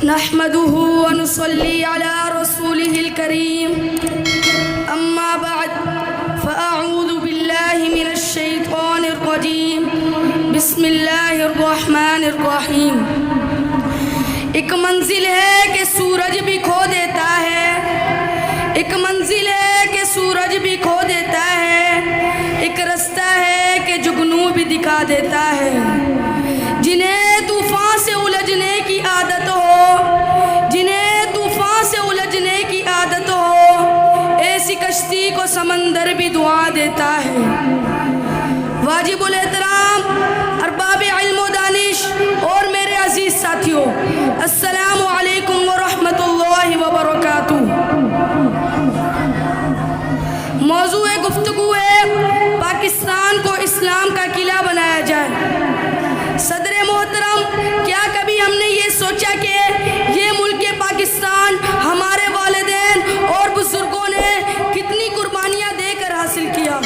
نحمده ونصلي على رسوله الكريم أما بعد فأعوذ بالله من الشيطان الرجيم بسم اللہ الرحمن الرحیم۔ ایک منزل ہے کہ سورج بھی کھو دیتا ہے، ایک منزل ہے کہ سورج بھی کھو دیتا ہے، ایک رستہ ہے کہ جگنو بھی دکھا دیتا ہے۔ جنہیں طوفان سے الجھنے کی عادت ہو، جنہیں طوفان سے الجھنے کی عادت ہو، ایسی کشتی کو سمندر بھی دعا دیتا ہے۔ واجب الاحترام ارباب علم و دانش اور میرے عزیز ساتھیوں، السلام علیکم ورحمۃ اللہ وبرکاتہ۔ موضوع گفتگو ہے پاکستان کو اسلام کا قلعہ بنایا جائے۔ صدر محترم، کیا کبھی ہم نے یہ سوچا کہ یہ ملک پاکستان ہمارے والدین اور بزرگوں نے کتنی قربانیاں دے کر حاصل کیا؟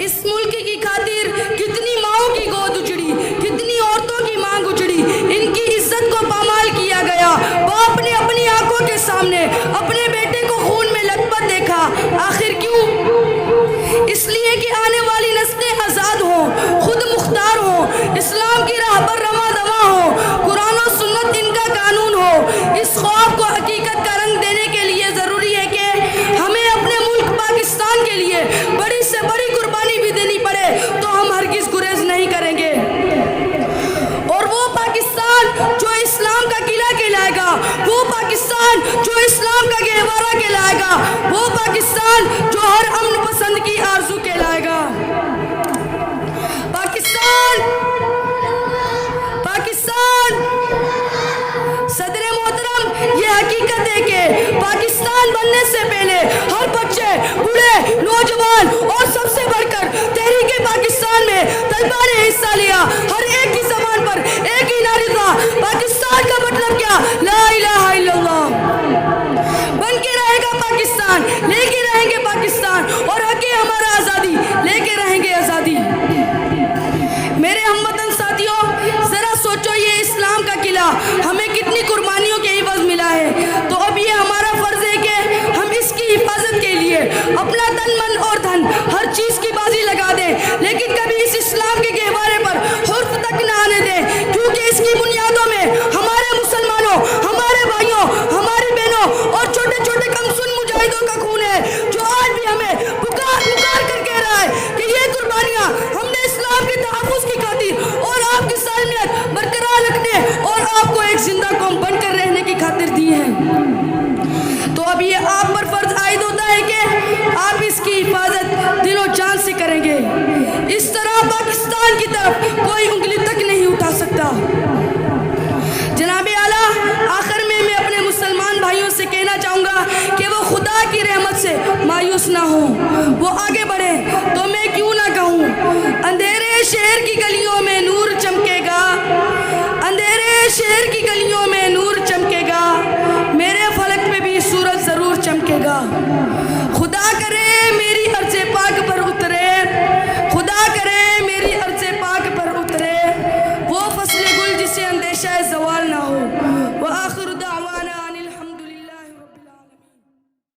اس ملک کی خاطر کتنی ماؤں کی گود اجڑی، کتنی عورتوں کی مانگ اجڑی، ان کی عزت کو پامال کیا گیا۔ باپ نے اپنی آنکھوں کے سامنے اپنے بیٹے کو خون میں لتپت دیکھا۔ آخر کیوں؟ اس لیے کہ آنے والی نسلیں آزاد ہوں، خود مختار ہوں، اسلام کی راہ پر رواں دواں ہوں، قرآن و سنت ان کا قانون ہو۔ اس خواب کو حقیقت کا رنگ دینے کے لیے ضروری ہے کہ ہمیں اپنے ملک پاکستان کے لیے بڑی سے بڑی قربانی بھی دینی پڑے تو ہم ہرگز گریز نہیں کریں گے۔ اور وہ پاکستان جو اسلام کا قلعہ کہلائے گا، وہ پاکستان جو اسلام کا گہوارہ کہلائے گا، وہ پاکستان جو ہر امن پسند کی آرزو کہلائے گا۔ پاکستان صدر محترم، یہ حقیقت ہے کہ پاکستان بننے سے پہلے ہر بچے، بوڑھے، نوجوان اور سب سے بڑھ کر تحریک پاکستان میں طلباء نے حصہ لیا۔ ہر ایک کی زبان پر ایک ہی نعرہ تھا، پاکستان کا مطلب کیا؟ لا الہ الا اللہ۔ بن کے رہے گا پاکستان، لے کے رہیں گے پاکستان، اور حق ہے ہمارا آزادی، لے کے رہیں گے آزادی۔ میرے ہم وطن ساتھیوں، ذرا سوچو یہ اسلام کا قلعہ ہمیں کتنی قربانیوں کے عوض ملا ہے، تو اب یہ ہمارا فرض ہے کہ ہم اس کی حفاظت کے لیے اپنا تن من اور دھن ہر چیز کی بازی لگا دیں، لیکن کبھی اس اسلام کے گہوارے پر حرف تک نہ آنے دیں، کیونکہ اس کی بنیادوں میں ہمارے مسلمانوں، ہمارے بھائیوں، ہماری بہنوں اور چھوٹے چھوٹے کمسن مجاہدوں کا خون ہے، جو آج بھی ہمیں پکار پکار کر کہہ رہا ہے کہ یہ قربانیاں ہم نے اسلام کے تحفظ کی خاطر اور آپ کی سالمیت برقرار رکھنے اور آپ کو ایک زندہ قوم بن کر رہنے کی خاطر دی ہے۔ تو اب یہ آپ پر فرض عائد ہوتا ہے کہ آپ اس کی حفاظت دل و جان سے کریں گے۔ اس طرح پاکستان کی طرف کوئی انگلی تک نہیں اٹھا سکتا۔ جناب اعلیٰ، آخر میں اپنے مسلمان بھائیوں سے کہنا چاہوں گا کہ وہ خدا کی رحمت سے مایوس نہ ہوں، وہ آگے